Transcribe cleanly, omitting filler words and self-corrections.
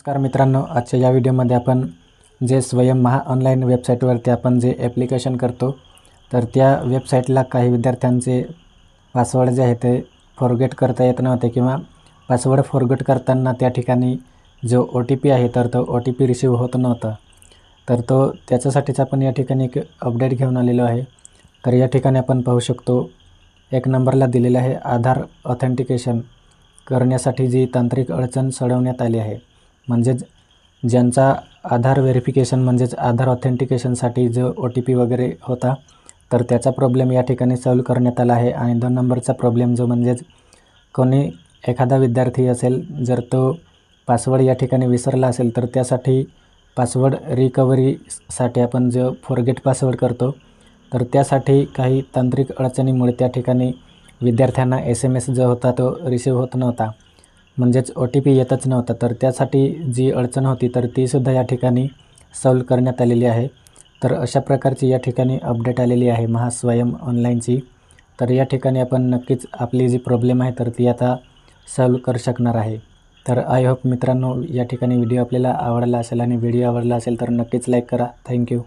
नमस्कार मित्रांनो, आजच्या या व्हिडिओमध्ये आपण जे स्वयं महा ऑनलाईन वेबसाईटवरती आपण जे ॲप्लिकेशन करतो, तर त्या वेबसाईटला काही विद्यार्थ्यांचे पासवर्ड जे आहे ते फॉरगेट करता येत नव्हते किंवा पासवर्ड फॉरगेट करताना त्या ठिकाणी जो OTP आहे तर तो OTP रिसीव्ह होत नव्हता. तर त्याच्यासाठीच आपण या ठिकाणी एक अपडेट घेऊन आलेलो आहे. तर या ठिकाणी आपण पाहू शकतो, एक नंबरला दिलेला आहे आधार ऑथेंटिकेशन करण्यासाठी जी तांत्रिक अडचण सोडवण्यात आली आहे. म्हणजेच ज्यांचा आधार व्हेरिफिकेशन म्हणजेच आधार ऑथेंटिकेशनसाठी जो OTP वगैरे होता, तर त्याचा प्रॉब्लेम या ठिकाणी सॉल्व करण्यात आला आहे. आणि 2 नंबरचा प्रॉब्लेम जो म्हणजेच कोणी एखादा विद्यार्थी असेल, जर तो पासवर्ड या ठिकाणी विसरला असेल, तर त्यासाठी पासवर्ड रिकव्हरीसाठी आपण जो फॉरगेट पासवर्ड करतो, तर त्यासाठी काही तांत्रिक अडचणीमुळे त्या ठिकाणी विद्यार्थ्यांना SMS जो होता तो रिसीव्ह होत नव्हता, म्हणजेच OTP येतच नव्हता. तर त्यासाठी जी अडचण होती तर तीसुद्धा या ठिकाणी सॉल्व करण्यात आलेली आहे. तर अशा प्रकारची या ठिकाणी अपडेट आलेली आहे महा स्वयं ऑनलाईनची. तर या ठिकाणी आपण नक्कीच आपली जी प्रॉब्लेम आहे तर ती आता सॉल्व करू शकणार आहे. तर आय होप मित्रांनो, या ठिकाणी व्हिडिओ आपल्याला आवडला असेल आणि व्हिडिओ आवडला असेल तर नक्कीच लाईक करा. थँक्यू.